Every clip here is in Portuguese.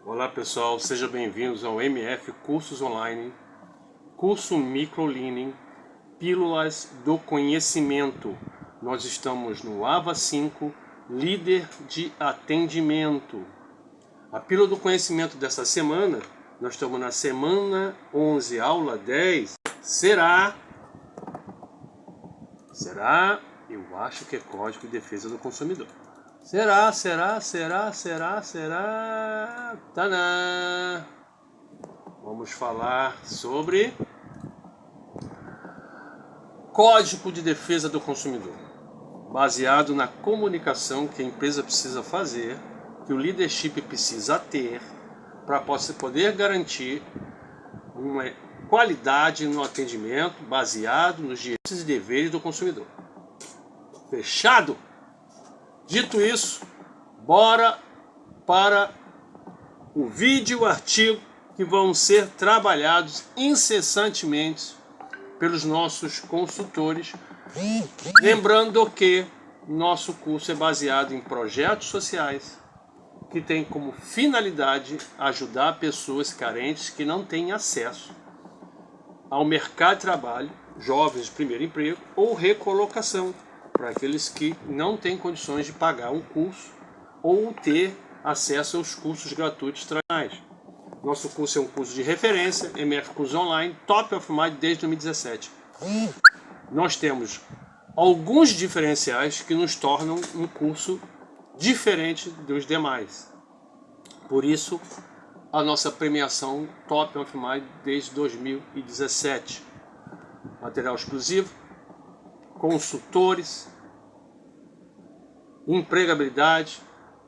Olá pessoal, sejam bem-vindos ao MF Cursos Online, curso Microlearning, Pílulas do Conhecimento. Nós estamos no AVA 5, Líder de Atendimento. A Pílula do Conhecimento dessa semana, nós estamos na semana 11, aula 10, será, eu acho que é Código de Defesa do Consumidor. Será. Tadã! Vamos falar sobre Código de Defesa do Consumidor, baseado na comunicação que a empresa precisa fazer, que o leadership precisa ter, para poder garantir uma qualidade no atendimento baseado nos direitos e deveres do consumidor. Fechado? Dito isso, bora para o vídeo e o artigo que vão ser trabalhados incessantemente pelos nossos consultores. Lembrando que nosso curso é baseado em projetos sociais que tem como finalidade ajudar pessoas carentes que não têm acesso ao mercado de trabalho, jovens de primeiro emprego ou recolocação, para aqueles que não têm condições de pagar um curso ou ter acesso aos cursos gratuitos tradicionais. Nosso curso é um curso de referência, MF Cursos Online, Top of Mind desde 2017. Nós temos alguns diferenciais que nos tornam um curso diferente dos demais. Por isso, a nossa premiação Top of Mind desde 2017. Material exclusivo, consultores, empregabilidade,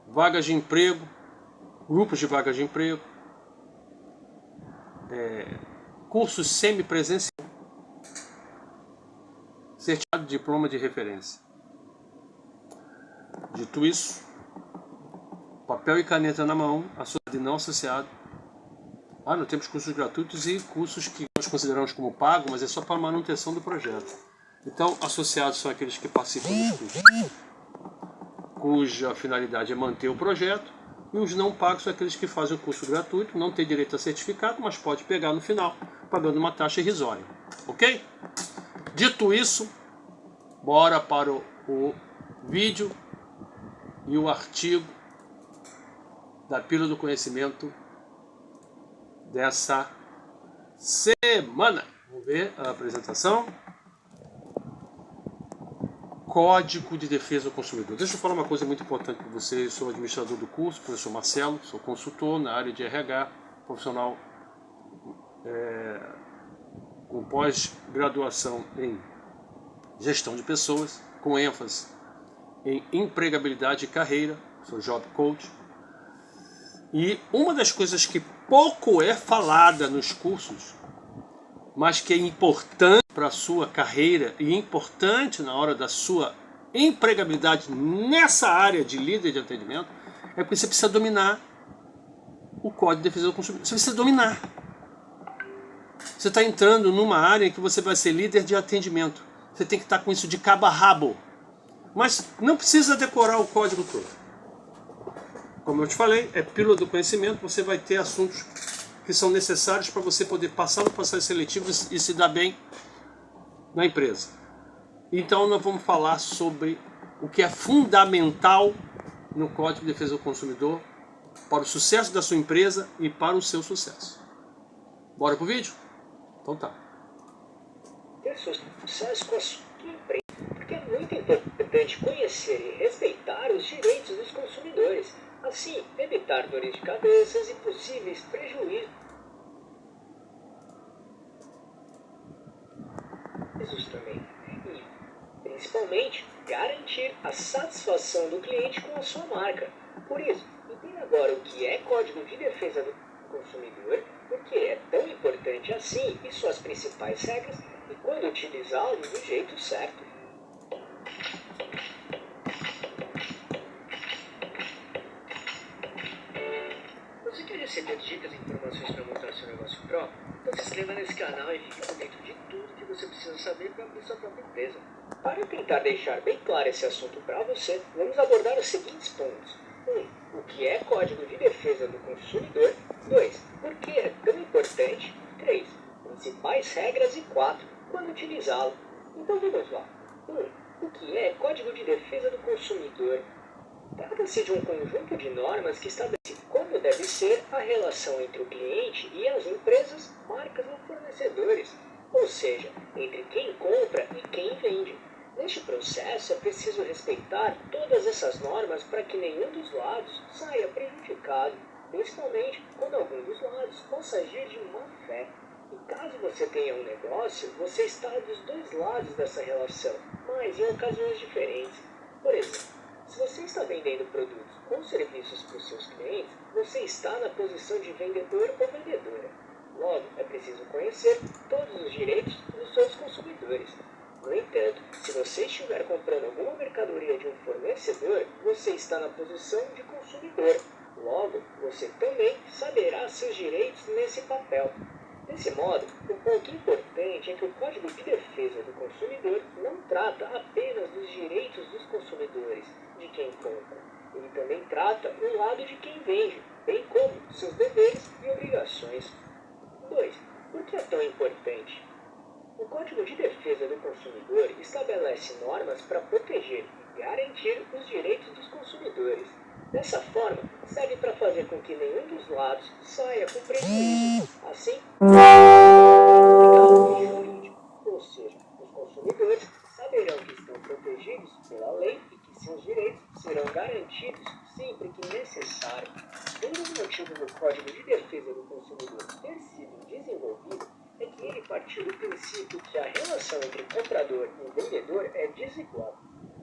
vagas de emprego, grupos de vagas de emprego, cursos semipresenciais, certificado de diploma de referência. Dito isso, papel e caneta na mão, associado e não associado. Nós temos cursos gratuitos e cursos que nós consideramos como pago, mas é só para manutenção do projeto. Então, associados são aqueles que participam dos cursos, cuja finalidade é manter o projeto, e os não pagos são aqueles que fazem o curso gratuito, não tem direito a certificado, mas pode pegar no final, pagando uma taxa irrisória. Ok? Dito isso, bora para o vídeo e o artigo da Pílula do Conhecimento dessa semana. Vamos ver a apresentação. Código de Defesa do Consumidor. Deixa eu falar uma coisa muito importante para você. Eu sou administrador do curso, professor Marcelo, sou consultor na área de RH, profissional com pós-graduação em gestão de pessoas, com ênfase em empregabilidade e carreira, sou job coach. E uma das coisas que pouco é falada nos cursos, mas que é importante para a sua carreira e importante na hora da sua empregabilidade nessa área de líder de atendimento, é porque você precisa dominar o Código de Defesa do Consumidor. Você precisa dominar. Você está entrando numa área em que você vai ser líder de atendimento. Você tem que estar com isso de cabo a rabo. Mas não precisa decorar o código todo. Como eu te falei, é pílula do conhecimento, você vai ter assuntos que são necessários para você poder passar no processo seletivo e se dar bem na empresa. Então nós vamos falar sobre o que é fundamental no Código de Defesa do Consumidor para o sucesso da sua empresa e para o seu sucesso. Bora pro vídeo? Então tá. Ter sucesso com a sua empresa, porque é muito importante conhecer e respeitar os direitos dos consumidores. Assim, evitar dores de cabeça e possíveis prejuízos também. E, principalmente, garantir a satisfação do cliente com a sua marca. Por isso, entenda agora o que é Código de Defesa do Consumidor, por que é tão importante assim e suas principais regras e quando utilizá-lo do jeito certo. Você quer receber dicas e informações para montar seu negócio próprio? Então se inscreva nesse canal e fique por dentro de tudo que você precisa saber para abrir sua própria empresa. Para tentar deixar bem claro esse assunto para você, vamos abordar os seguintes pontos. 1. O que é Código de Defesa do Consumidor. 2. Por que é tão importante. 3. Principais regras e 4. Quando utilizá-lo. Então vamos lá. 1. O que é Código de Defesa do Consumidor? Trata-se de um conjunto de normas que estabelece como deve ser a relação entre o cliente e as empresas, marcas ou fornecedores, ou seja, entre quem compra e quem vende. Neste processo é preciso respeitar todas essas normas para que nenhum dos lados saia prejudicado, principalmente quando algum dos lados possa agir de má fé. E caso você tenha um negócio, você está dos dois lados dessa relação, mas em ocasiões diferentes. Por exemplo, se você está vendendo produtos ou serviços para os seus clientes, você está na posição de vendedor ou vendedora. Logo, é preciso conhecer todos os direitos dos seus consumidores. No entanto, se você estiver comprando alguma mercadoria de um fornecedor, você está na posição de consumidor. Logo, você também saberá seus direitos nesse papel. Desse modo, um ponto importante é que o Código de Defesa do Consumidor não trata apenas dos direitos dos consumidores, de quem compra. Ele também trata o lado de quem vende, bem como seus deveres e obrigações. 2. Por que é tão importante? O Código de Defesa do Consumidor estabelece normas para proteger e garantir os direitos dos consumidores. Dessa forma, serve para fazer com que nenhum dos lados saia com prejuízo. Assim, ou seja, os consumidores saberão que estão protegidos pela lei e que seus direitos serão garantidos sempre que necessário. Um dos motivos do Código de Defesa do Consumidor ter sido desenvolvido é que ele partiu do princípio que a relação entre comprador e vendedor é desigual.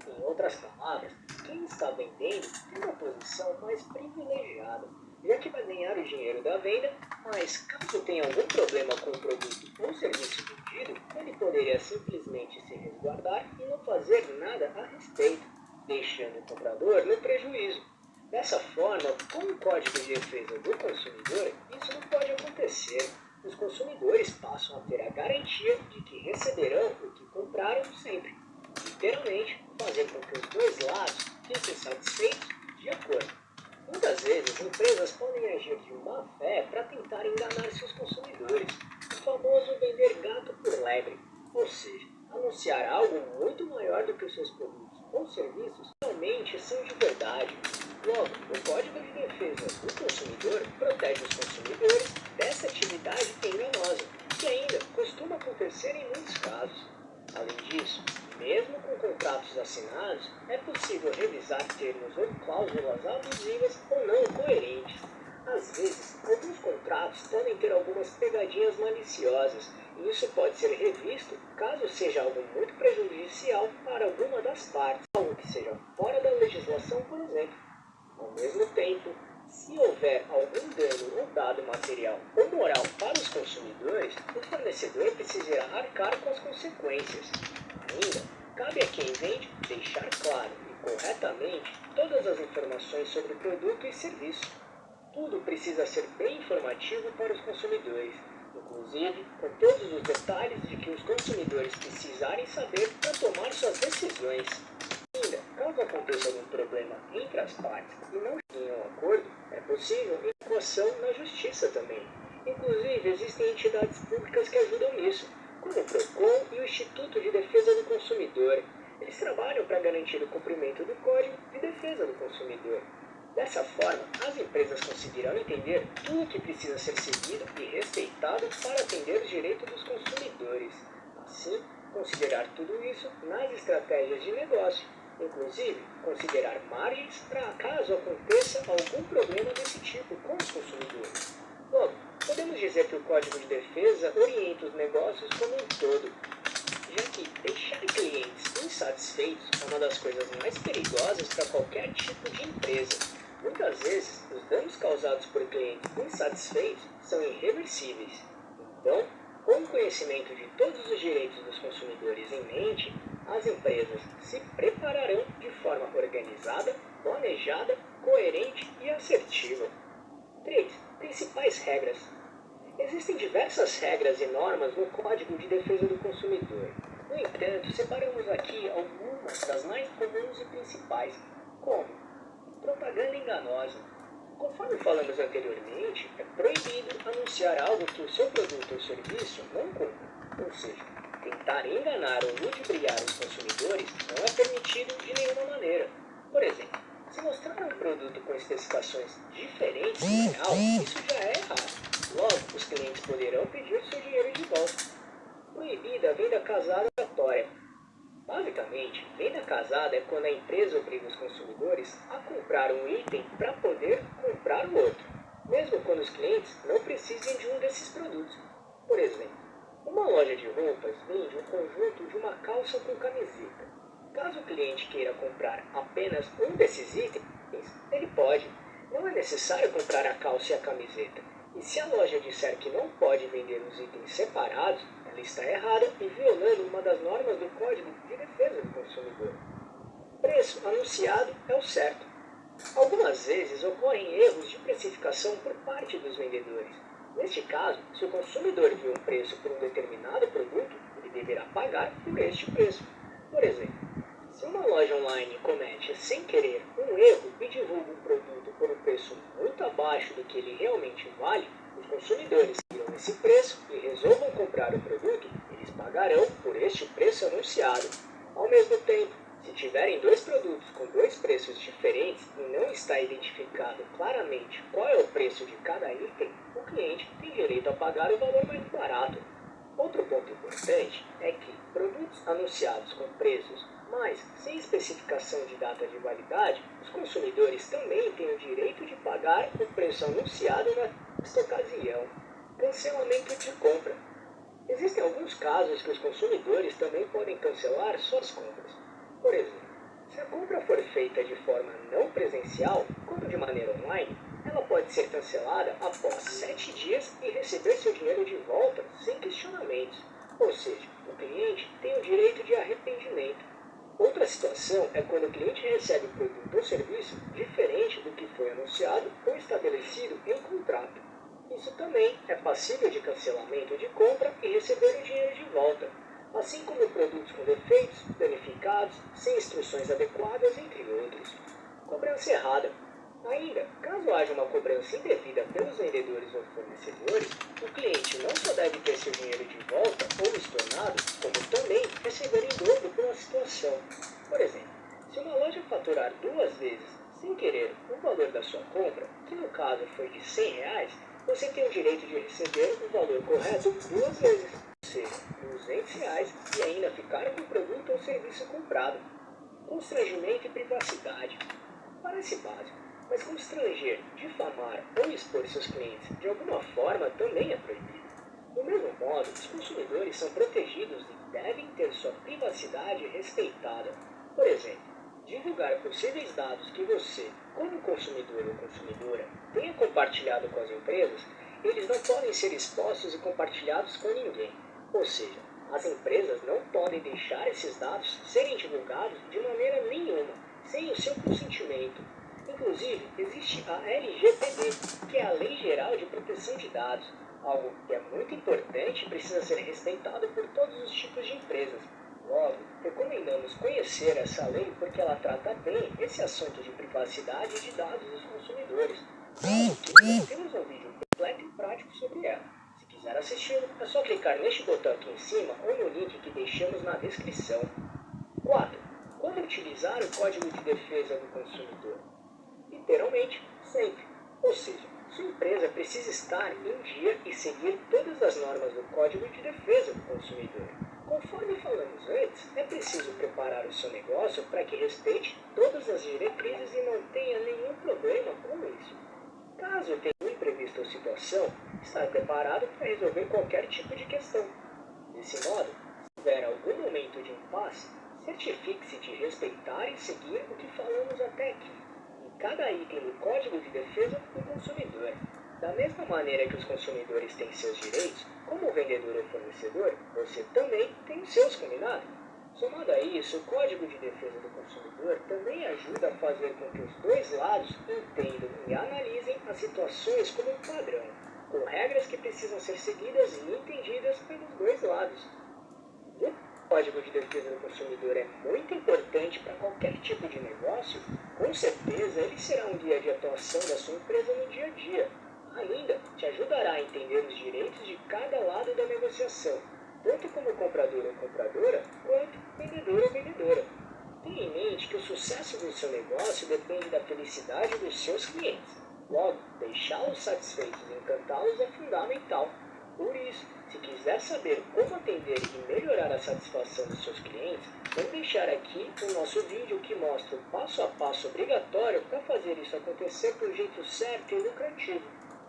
Em outras palavras, quem está vendendo tem uma posição mais privilegiada, já que vai ganhar o dinheiro da venda, mas caso tenha algum problema com o produto ou serviço vendido, ele poderia simplesmente se resguardar e não fazer nada a respeito, deixando o comprador no prejuízo. Dessa forma, com o Código de Defesa do Consumidor, isso não pode acontecer. Os consumidores passam a ter a garantia de que receberão o que compraram sempre. Literalmente, fazer com que os dois lados fiquem satisfeitos de acordo. Muitas vezes, empresas podem agir de má fé para tentar enganar seus consumidores, o famoso vender gato por lebre, ou seja, anunciar algo muito maior do que os seus produtos ou serviços realmente são de verdade. Logo, o Código de Defesa do Consumidor protege os consumidores dessa atividade enganosa, que ainda costuma acontecer em muitos casos. Além disso, mesmo com contratos assinados, é possível revisar termos ou cláusulas abusivas ou não coerentes. Às vezes, alguns contratos podem ter algumas pegadinhas maliciosas, e isso pode ser revisto caso seja algo muito prejudicial para alguma das partes, algo que seja fora da legislação, por exemplo. Ao mesmo tempo, se houver algum dano ou dado material ou moral para os consumidores, o fornecedor precisará arcar com as consequências. Ainda, cabe a quem vende deixar claro e corretamente todas as informações sobre o produto e serviço. Tudo precisa ser bem informativo para os consumidores, inclusive com todos os detalhes de que os consumidores precisarem saber para tomar suas decisões. Ainda, caso aconteça algum problema entre as partes e não cheguem a um acordo, é possível incoação na justiça também. Inclusive, existem entidades públicas que ajudam nisso, como o PROCON e o Instituto de Defesa do Consumidor. Eles trabalham para garantir o cumprimento do Código de Defesa do Consumidor. Dessa forma, as empresas conseguirão entender tudo o que precisa ser seguido e respeitado para atender os direitos dos consumidores. Assim, considerar tudo isso nas estratégias de negócio, inclusive considerar margens para caso aconteça algum problema desse tipo com os consumidores. Logo, podemos dizer que o Código de Defesa orienta os negócios como um todo, já que deixar clientes insatisfeitos é uma das coisas mais perigosas para qualquer tipo de empresa. Muitas vezes, os danos causados por clientes insatisfeitos são irreversíveis. Então, com o conhecimento de todos os direitos dos consumidores em mente, as empresas se prepararão de forma organizada, planejada, coerente e assertiva. 3. Principais regras. Existem diversas regras e normas no Código de Defesa do Consumidor. No entanto, separamos aqui algumas das mais comuns e principais, como propaganda enganosa. Conforme falamos anteriormente, é proibido anunciar algo que o seu produto ou serviço não cumpra, ou seja, tentar enganar ou ludibriar os consumidores não é permitido de nenhuma maneira. Por exemplo, se mostrar um produto com especificações diferentes do real, isso já é errado. Logo, os clientes poderão pedir seu dinheiro de volta. Proibida a venda casada aleatória. Basicamente, venda casada é quando a empresa obriga os consumidores a comprar um item para poder comprar o outro, mesmo quando os clientes não precisem de um desses produtos. Por exemplo, uma loja de roupas vende um conjunto de uma calça com camiseta. Caso o cliente queira comprar apenas um desses itens, ele pode. Não é necessário comprar a calça e a camiseta. E se a loja disser que não pode vender os itens separados, ela está errada e violando uma das normas do Código de Defesa do Consumidor. Preço anunciado é o certo. Algumas vezes ocorrem erros de precificação por parte dos vendedores. Neste caso, se o consumidor viu um preço por um determinado produto, ele deverá pagar por este preço. Por exemplo, se uma loja online comete sem querer um erro e divulga um produto por um preço muito abaixo do que ele realmente vale, os consumidores viram esse preço e resolvam comprar o produto, eles pagarão por este preço anunciado. Ao mesmo tempo, se tiverem dois produtos com dois preços diferentes e não está identificado claramente qual é o preço de cada item, o cliente tem direito a pagar o valor mais barato. Outro ponto importante é que produtos anunciados com preços, mas sem especificação de data de validade, os consumidores também têm o direito de pagar o preço anunciado nesta ocasião. Cancelamento de compra. Existem alguns casos que os consumidores também podem cancelar suas compras. Por exemplo, se a compra for feita de forma não presencial, como de maneira online, ela pode ser cancelada após 7 dias e receber seu dinheiro de volta sem questionamentos. Ou seja, o cliente tem o direito de arrependimento. Outra situação é quando o cliente recebe um produto ou serviço diferente do que foi anunciado ou estabelecido em contrato. Isso também é passível de cancelamento de compra e receber o dinheiro de volta, assim como produtos com defeitos, danificados, sem instruções adequadas, entre outros. Cobrança errada. Ainda, caso haja uma cobrança indevida pelos vendedores ou fornecedores, o cliente não só deve ter seu dinheiro de volta ou estornado, como também receber em dobro pela situação. Por exemplo, se uma loja faturar 2 vezes, sem querer, o valor da sua compra, que no caso foi de R$ 100, você tem o direito de receber o valor correto 2 vezes, ou seja, R$ 200 e ainda ficar com o produto ou serviço comprado. Constrangimento e privacidade. Parece básico, mas constranger, difamar ou expor seus clientes de alguma forma também é proibido. Do mesmo modo, os consumidores são protegidos e devem ter sua privacidade respeitada. Por exemplo, divulgar possíveis dados que você, como consumidor ou consumidora, tenha compartilhado com as empresas, eles não podem ser expostos e compartilhados com ninguém. Ou seja, as empresas não podem deixar esses dados serem divulgados de maneira nenhuma, sem o seu consentimento. Inclusive, existe a LGPD, que é a Lei Geral de Proteção de Dados, algo que é muito importante e precisa ser respeitado por todos os tipos de empresas. Logo, recomendamos conhecer essa lei porque ela trata bem esse assunto de privacidade de dados dos consumidores. Aqui temos um vídeo completo e prático sobre ela. Se quiser assisti-lo, é só clicar neste botão aqui em cima ou no link que deixamos na descrição. 4. Como utilizar o Código de Defesa do Consumidor? Literalmente, sempre. Ou seja, sua empresa precisa estar em dia e seguir todas as normas do Código de Defesa do Consumidor. Conforme falamos antes, é preciso preparar o seu negócio para que respeite todas as diretrizes e não tenha nenhum problema com isso. Caso tenha um imprevisto ou situação, estar preparado para resolver qualquer tipo de questão. Desse modo, se houver algum momento de impasse, certifique-se de respeitar e seguir o que falamos até aqui, em cada item do Código de Defesa do Consumidor. Da mesma maneira que os consumidores têm seus direitos, como vendedor ou fornecedor, você também tem os seus combinados. Somado a isso, o Código de Defesa do Consumidor também ajuda a fazer com que os dois lados entendam e analisem as situações como um padrão, com regras que precisam ser seguidas e entendidas pelos dois lados. Do Código de Defesa do Consumidor é muito importante para qualquer tipo de negócio, com certeza ele será um guia de atuação da sua empresa no dia a dia. Ainda te ajudará a entender os direitos de cada lado da negociação, tanto como comprador ou compradora, quanto vendedor ou vendedora. Tenha em mente que o sucesso do seu negócio depende da felicidade dos seus clientes. Logo, deixá-los satisfeitos e encantá-los é fundamental. Por isso, se quiser saber como atender e melhorar a satisfação dos seus clientes, vou deixar aqui o nosso vídeo que mostra o passo a passo obrigatório para fazer isso acontecer do jeito certo e lucrativo.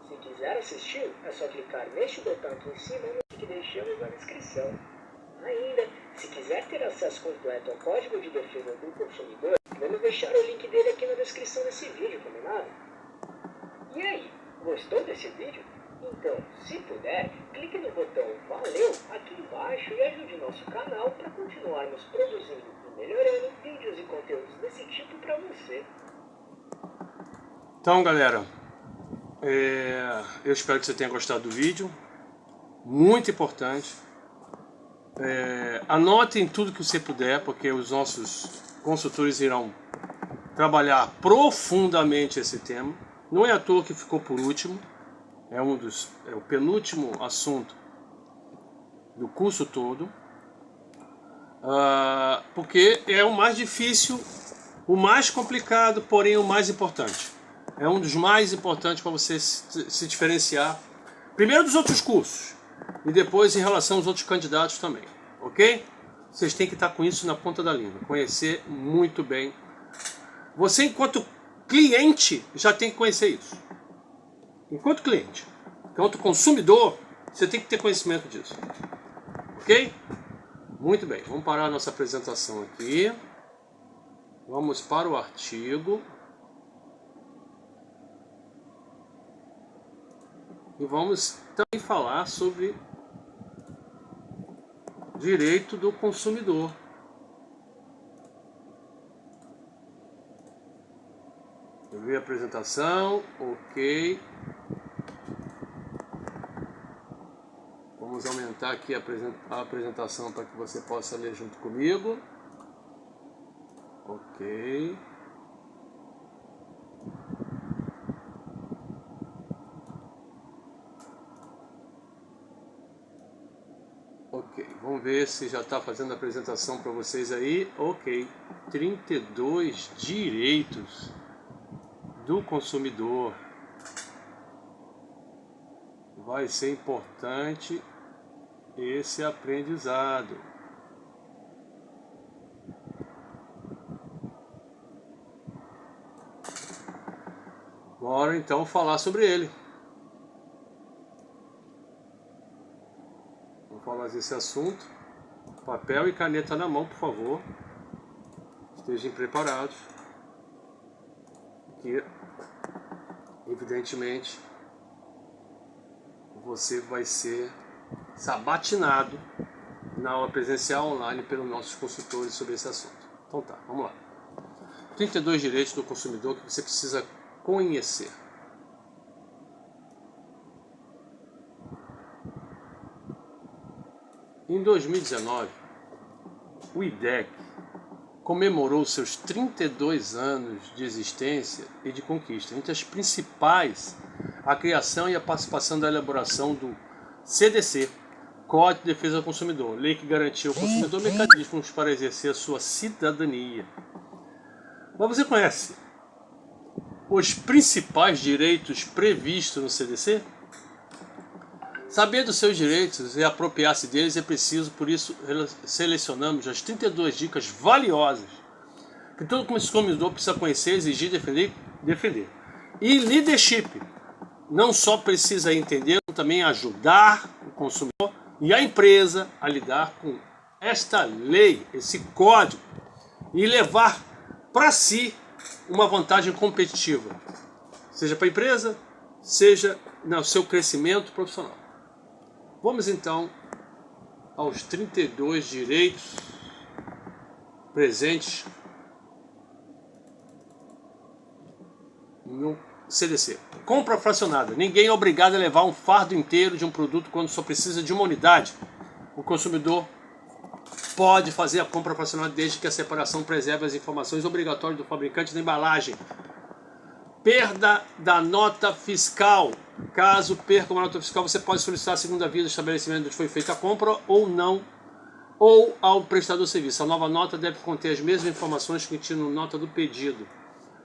Se quiser assistir, é só clicar neste botão aqui em cima no link que deixamos na descrição. Ainda, se quiser ter acesso completo ao Código de Defesa do Consumidor, vamos deixar o link dele aqui na descrição desse vídeo, combinado? E aí, gostou desse vídeo? Então, se puder, clique no botão Valeu aqui embaixo e ajude nosso canal para continuarmos produzindo e melhorando vídeos e conteúdos desse tipo para você. Então, galera, eu espero que você tenha gostado do vídeo. Muito importante. Anotem tudo que você puder, porque os nossos consultores irão trabalhar profundamente esse tema. Não é à toa que ficou por último. É o penúltimo assunto do curso todo, porque é o mais difícil, o mais complicado, porém o mais importante. É um dos mais importantes para você se diferenciar, primeiro dos outros cursos e depois em relação aos outros candidatos também, ok? Vocês têm que estar com isso na ponta da língua, conhecer muito bem. Você, enquanto cliente, já tem que conhecer isso. Enquanto cliente, enquanto consumidor, você tem que ter conhecimento disso. Ok? Muito bem, vamos parar a nossa apresentação aqui. Vamos para o artigo. E vamos também falar sobre direito do consumidor. Eu vi a apresentação, ok. Vamos aumentar aqui a apresentação para que você possa ler junto comigo. Ok. Ok, vamos ver se já está fazendo a apresentação para vocês aí. Ok, 32 direitos do consumidor. Vai ser importante esse aprendizado. Bora então falar sobre ele. Vamos falar desse assunto. Papel e caneta na mão, por favor. Estejam preparados. Que, evidentemente, você vai ser sabatinado na aula presencial online pelos nossos consultores sobre esse assunto. Então tá, vamos lá. 32 direitos do consumidor que você precisa conhecer. Em 2019, o IDEC comemorou seus 32 anos de existência e de conquista. Entre as principais, a criação e a participação da elaboração do CDC, Código de Defesa do Consumidor, lei que garantia ao consumidor mecanismos para exercer a sua cidadania. Mas você conhece os principais direitos previstos no CDC? Saber dos seus direitos e apropriar-se deles é preciso, por isso selecionamos as 32 dicas valiosas que todo consumidor precisa conhecer, exigir, defender. E leadership não só precisa entender, como também ajudar o consumidor e a empresa a lidar com esta lei, esse código, e levar para si uma vantagem competitiva, seja para a empresa, seja no seu crescimento profissional. Vamos então aos 32 direitos presentes no CDC. Compra fracionada. Ninguém é obrigado a levar um fardo inteiro de um produto quando só precisa de uma unidade. O consumidor pode fazer a compra fracionada desde que a separação preserve as informações obrigatórias do fabricante da embalagem. Perda da nota fiscal. Caso perca uma nota fiscal, você pode solicitar a segunda via do estabelecimento onde foi feita a compra ou não, ou ao prestador de serviço. A nova nota deve conter as mesmas informações que tinha na nota do pedido.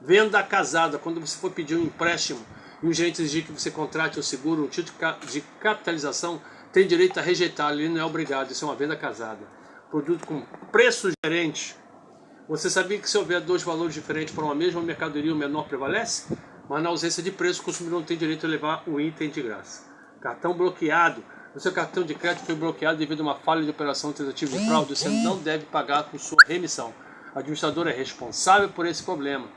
Venda casada. Quando você for pedir um empréstimo e o gerente exigir que você contrate o seguro, um título de capitalização, tem direito a rejeitá-lo, ele não é obrigado. Isso é uma venda casada. Produto com preço diferente. Você sabia que se houver dois valores diferentes para uma mesma mercadoria, o menor prevalece? Mas na ausência de preço, o consumidor não tem direito a levar o item de graça. Cartão bloqueado. O seu cartão de crédito foi bloqueado devido a uma falha de operação tentativa de fraude. Você não deve pagar por sua remissão. O administrador é responsável por esse problema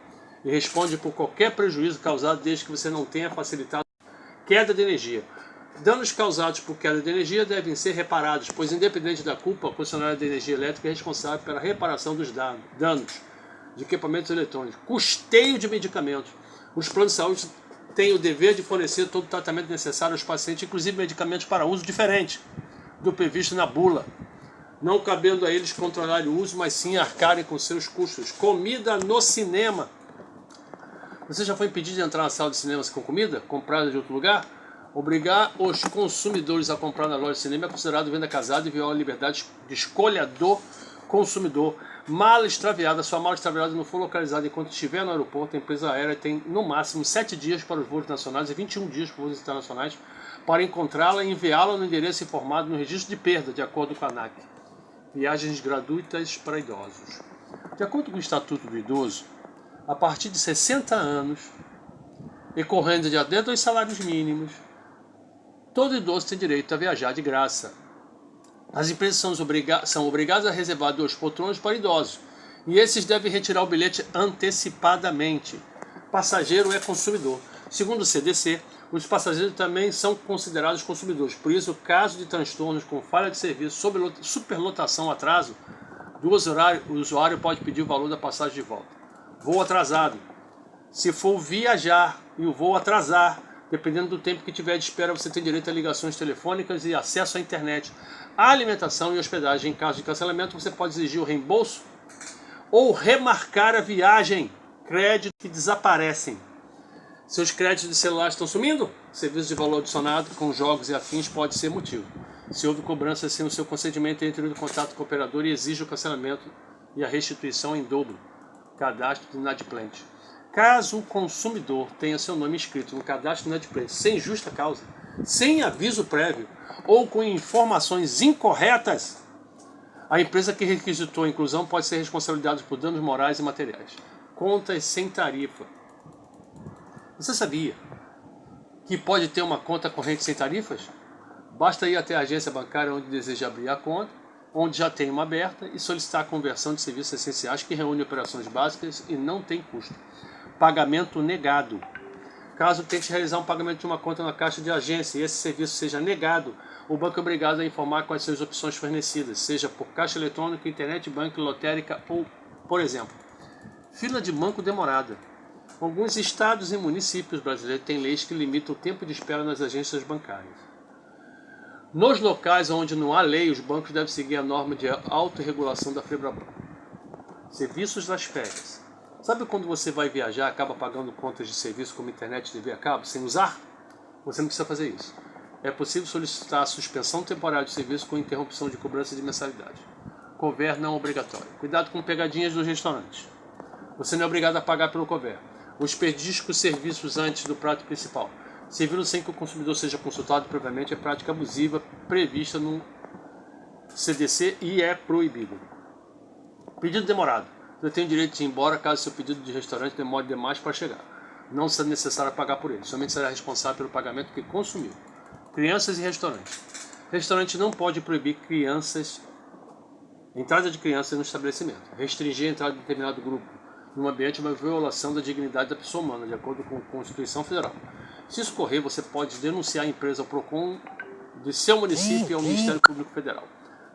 e responde por qualquer prejuízo causado desde que você não tenha facilitado queda de energia. Danos causados por queda de energia devem ser reparados, pois independente da culpa, a concessionária de energia elétrica é responsável pela reparação dos danos de equipamentos eletrônicos. Custeio de medicamentos. Os planos de saúde têm o dever de fornecer todo o tratamento necessário aos pacientes, inclusive medicamentos para uso diferente do previsto na bula, não cabendo a eles controlar o uso, mas sim arcarem com seus custos. Comida no cinema. Você já foi impedido de entrar na sala de cinema com comida comprada de outro lugar? Obrigar os consumidores a comprar na loja de cinema é considerado venda casada e viola a liberdade de escolha do consumidor. Mala extraviada. Sua mala extraviada não for localizada enquanto estiver no aeroporto, a empresa aérea tem no máximo 7 dias para os voos nacionais e 21 dias para os voos internacionais para encontrá-la e enviá-la no endereço informado no registro de perda, de acordo com a ANAC. Viagens gratuitas para idosos. De acordo com o Estatuto do Idoso, a partir de 60 anos e correndo de até 2 salários mínimos, todo idoso tem direito a viajar de graça. As empresas são obrigadas a reservar 2 poltronas para idosos, e esses devem retirar o bilhete antecipadamente. Passageiro é consumidor. Segundo o CDC, os passageiros também são considerados consumidores. Por isso, caso de transtornos com falha de serviço, superlotação, atraso do usuário, o usuário pode pedir o valor da passagem de volta. Voo atrasado. Se for viajar e o voo atrasar, dependendo do tempo que tiver de espera, você tem direito a ligações telefônicas e acesso à internet. A alimentação e hospedagem. Em caso de cancelamento, você pode exigir o reembolso ou remarcar a viagem. Créditos que desaparecem. Seus créditos de celular estão sumindo? Serviço de valor adicionado com jogos e afins pode ser motivo. Se houve cobrança sem o seu consentimento, entre em contato com o operador e exija o cancelamento e a restituição em dobro. Cadastro de inadimplente. Caso o consumidor tenha seu nome inscrito no cadastro de inadimplente sem justa causa, sem aviso prévio ou com informações incorretas, a empresa que requisitou a inclusão pode ser responsabilizada por danos morais e materiais. Contas sem tarifa. Você sabia que pode ter uma conta corrente sem tarifas? Basta ir até a agência bancária onde deseja abrir a conta, onde já tem uma aberta, e solicitar a conversão de serviços essenciais que reúne operações básicas e não tem custo. Pagamento negado. Caso tente realizar um pagamento de uma conta na caixa de agência e esse serviço seja negado, o banco é obrigado a informar quais são as opções fornecidas, seja por caixa eletrônica, internet, banco, lotérica ou, por exemplo, fila de banco demorada. Alguns estados e municípios brasileiros têm leis que limitam o tempo de espera nas agências bancárias. Nos locais onde não há lei, os bancos devem seguir a norma de autorregulação da FEBRABAN. Serviços das férias. Sabe quando você vai viajar e acaba pagando contas de serviço como internet e TV a cabo sem usar? Você não precisa fazer isso. É possível solicitar a suspensão temporária de serviço com interrupção de cobrança de mensalidade. Cover não obrigatório. Cuidado com pegadinhas dos restaurantes. Você não é obrigado a pagar pelo cover. Os pediscos serviços antes do prato principal. Servir sem que o consumidor seja consultado previamente é prática abusiva prevista no CDC e é proibido. Pedido demorado. Você tem o direito de ir embora caso seu pedido de restaurante demore demais para chegar. Não será necessário pagar por ele. Somente será responsável pelo pagamento que consumiu. Crianças e restaurantes. Restaurante não pode proibir entrada de crianças no estabelecimento. Restringir a entrada de determinado grupo no ambiente é uma violação da dignidade da pessoa humana, de acordo com a Constituição Federal. Se isso ocorrer, você pode denunciar a empresa ao PROCON de seu município e ao Ministério Público Federal.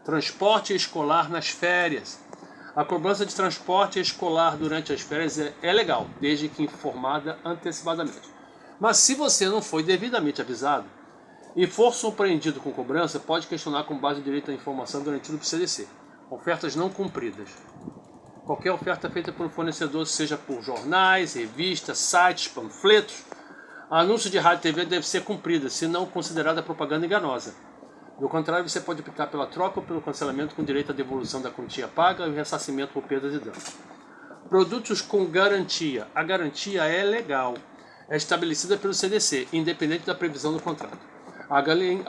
Transporte escolar nas férias. A cobrança de transporte escolar durante as férias é legal, desde que informada antecipadamente. Mas se você não foi devidamente avisado e for surpreendido com cobrança, pode questionar com base no direito à informação garantido pelo CDC. Ofertas não cumpridas. Qualquer oferta feita por um fornecedor, seja por jornais, revistas, sites, panfletos, anúncio de rádio e TV deve ser cumprida, se não considerada propaganda enganosa. Do contrário, você pode optar pela troca ou pelo cancelamento com direito à devolução da quantia paga e o ressarcimento por perdas e danos. Produtos com garantia. A garantia é legal. É estabelecida pelo CDC, independente da previsão do contrato. A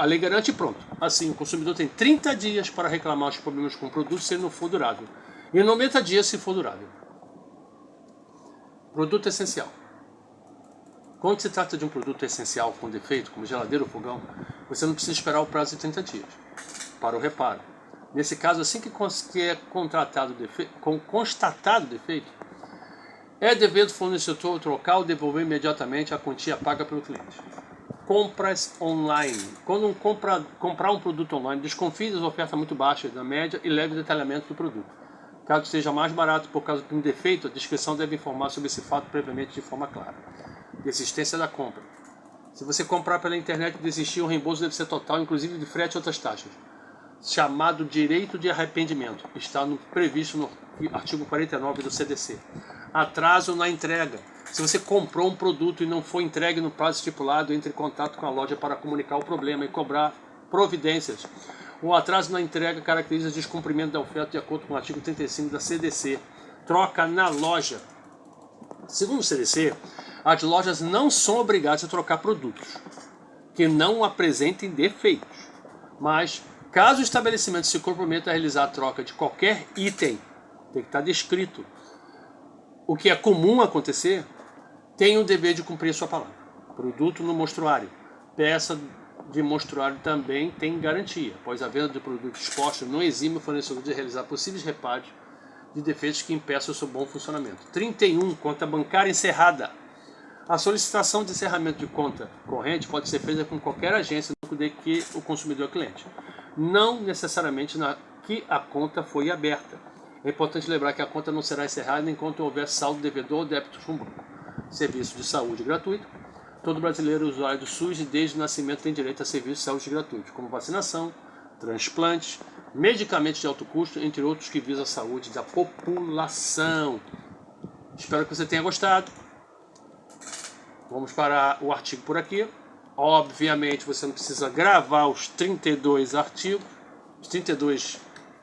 lei garante e pronto. Assim, o consumidor tem 30 dias para reclamar os problemas com o produto se ele não for durável. E 90 dias se for durável. Produto essencial. Quando se trata de um produto essencial com defeito, como geladeira ou fogão, você não precisa esperar o prazo de 30 dias para o reparo. Nesse caso, assim que é constatado o defeito, é dever do fornecedor trocar ou devolver imediatamente a quantia paga pelo cliente. Compras online. Quando comprar um produto online, desconfie das ofertas muito baixas da média e leve o detalhamento do produto. Caso seja mais barato por causa de um defeito, a descrição deve informar sobre esse fato previamente de forma clara. Desistência da compra. Se você comprar pela internet e desistir, o reembolso deve ser total, inclusive de frete e outras taxas. Chamado direito de arrependimento. Está previsto no artigo 49 do CDC. Atraso na entrega. Se você comprou um produto e não foi entregue no prazo estipulado, entre em contato com a loja para comunicar o problema e cobrar providências. O atraso na entrega caracteriza descumprimento da oferta de acordo com o artigo 35 da CDC. Troca na loja. Segundo o CDC, as lojas não são obrigadas a trocar produtos que não apresentem defeitos. Mas, caso o estabelecimento se comprometa a realizar a troca de qualquer item, tem que estar descrito o que é comum acontecer, tem o dever de cumprir sua palavra. Produto no mostruário. Peça de mostruário também tem garantia, pois a venda do produto exposto não exime o fornecedor de realizar possíveis reparos de defeitos que impeçam o seu bom funcionamento. 31. Conta bancária encerrada. A solicitação de encerramento de conta corrente pode ser feita com qualquer agência de que o consumidor é cliente, não necessariamente na que a conta foi aberta. É importante lembrar que a conta não será encerrada enquanto houver saldo devedor ou débito com o banco. Serviço de saúde gratuito. Todo brasileiro usuário do SUS e desde o nascimento tem direito a serviços de saúde gratuitos, como vacinação, transplantes, medicamentos de alto custo, entre outros que visam a saúde da população. Espero que você tenha gostado. Vamos para o artigo por aqui. Obviamente você não precisa gravar os 32 artigos, os 32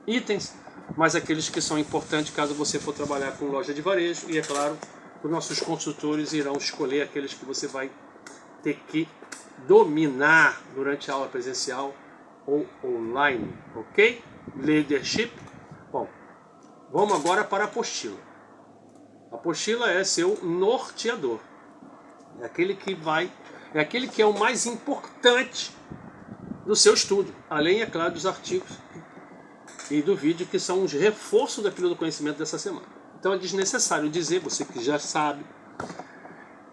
itens, mas aqueles que são importantes caso você for trabalhar com loja de varejo. E é claro, os nossos consultores irão escolher aqueles que você vai ter que dominar durante a aula presencial ou online, ok? Leadership. Bom, vamos agora para a apostila. A apostila é seu norteador. É aquele que é o mais importante do seu estudo, além, é claro, dos artigos e do vídeo, que são os reforços daquilo do conhecimento dessa semana. Então é desnecessário dizer, você que já sabe,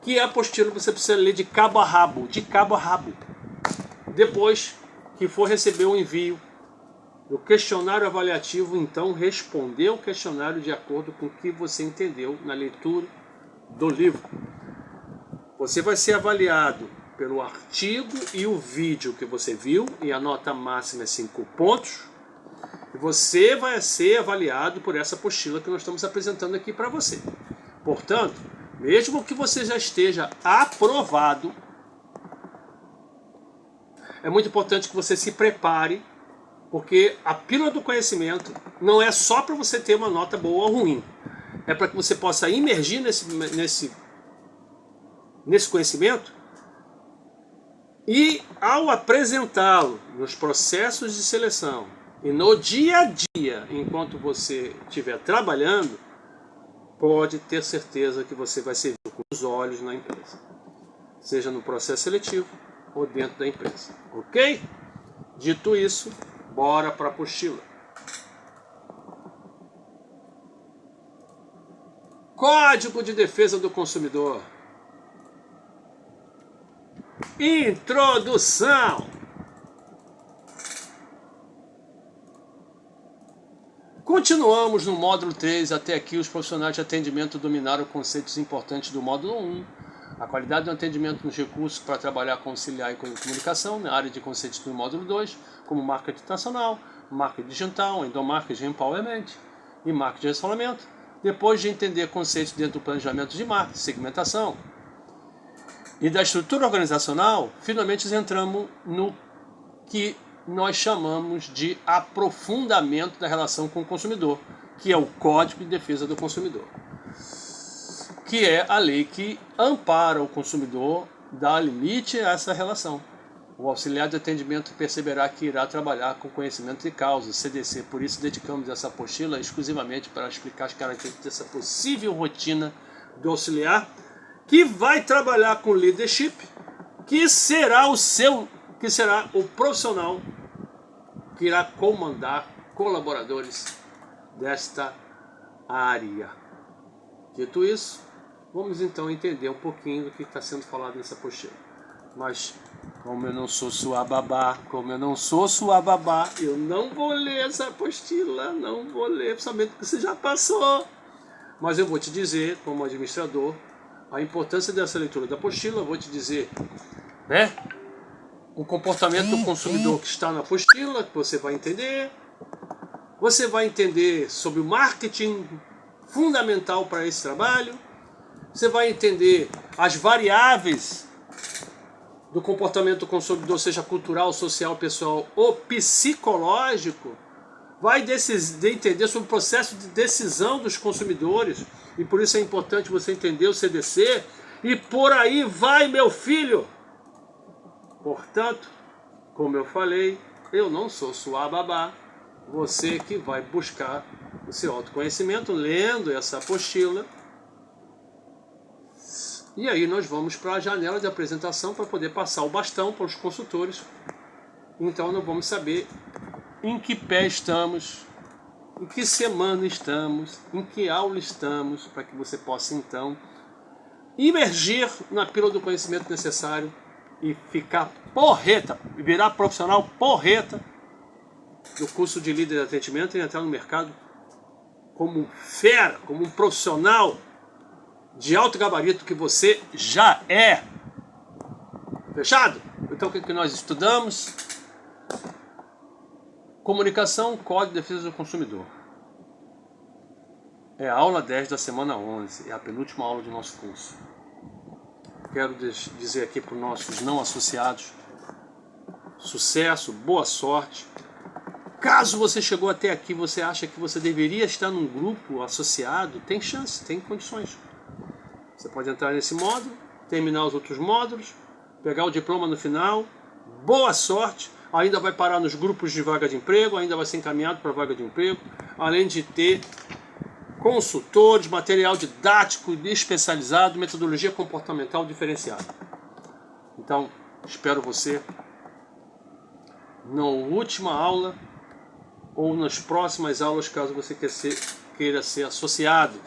que a apostila você precisa ler de cabo a rabo, Depois que for receber o envio do questionário avaliativo, então responder o questionário de acordo com o que você entendeu na leitura do livro. Você vai ser avaliado pelo artigo e o vídeo que você viu, e a nota máxima é 5 pontos. E você vai ser avaliado por essa apostila que nós estamos apresentando aqui para você. Portanto, mesmo que você já esteja aprovado, é muito importante que você se prepare, porque a pílula do conhecimento não é só para você ter uma nota boa ou ruim. É para que você possa imergir nesse conhecimento e, ao apresentá-lo nos processos de seleção e no dia a dia, enquanto você estiver trabalhando, pode ter certeza que você vai servir com os olhos na empresa, seja no processo seletivo ou dentro da empresa, ok? Dito isso, bora para a apostila. Código de Defesa do Consumidor. Introdução. Continuamos no módulo 3. Até aqui os profissionais de atendimento dominaram conceitos importantes do módulo 1. A qualidade do atendimento nos recursos para trabalhar com auxiliar e comunicação na área de conceitos do módulo 2, como marketing nacional, marketing digital, endomarketing empowerment e marketing de relacionamento, depois de entender conceitos dentro do planejamento de marketing, segmentação e da estrutura organizacional, finalmente entramos no que nós chamamos de aprofundamento da relação com o consumidor, que é o Código de Defesa do Consumidor, que é a lei que ampara o consumidor, dá limite a essa relação. O auxiliar de atendimento perceberá que irá trabalhar com conhecimento de causa, CDC. Por isso, dedicamos essa apostila exclusivamente para explicar as características dessa possível rotina do auxiliar, que vai trabalhar com leadership, que será o profissional que irá comandar colaboradores desta área. Dito isso, vamos então entender um pouquinho do que está sendo falado nessa apostila. Mas, como eu não sou sua babá, eu não vou ler essa apostila, não vou ler, principalmente porque você já passou. Mas eu vou te dizer, como administrador, a importância dessa leitura da apostila, eu vou te dizer, né? O comportamento do consumidor que está na apostila, que você vai entender. Você vai entender sobre o marketing fundamental para esse trabalho. Você vai entender as variáveis do comportamento do consumidor, seja cultural, social, pessoal ou psicológico. Vai entender sobre o processo de decisão dos consumidores. E por isso é importante você entender o CDC. E por aí vai, meu filho! Portanto, como eu falei, eu não sou sua babá. Você que vai buscar o seu autoconhecimento lendo essa apostila. E aí nós vamos para a janela de apresentação para poder passar o bastão para os consultores. Então nós vamos saber em que pé estamos, em que semana estamos, em que aula estamos, para que você possa então imergir na pílula do conhecimento necessário e ficar porreta, virar profissional porreta do curso de líder de atendimento e entrar no mercado como fera, como um profissional de alto gabarito que você já é. Fechado? Então o que nós estudamos? Comunicação, Código de Defesa do Consumidor. É a aula 10 da semana 11, é a penúltima aula do nosso curso. Quero dizer aqui para os nossos não associados, sucesso, boa sorte. Caso você chegou até aqui, você acha que você deveria estar num grupo associado, tem chance, tem condições. Você pode entrar nesse módulo, terminar os outros módulos, pegar o diploma no final, boa sorte, ainda vai parar nos grupos de vaga de emprego, ainda vai ser encaminhado para vaga de emprego, além de ter consultores, material didático especializado, metodologia comportamental diferenciada. Então, espero você na última aula ou nas próximas aulas, caso você queira ser associado.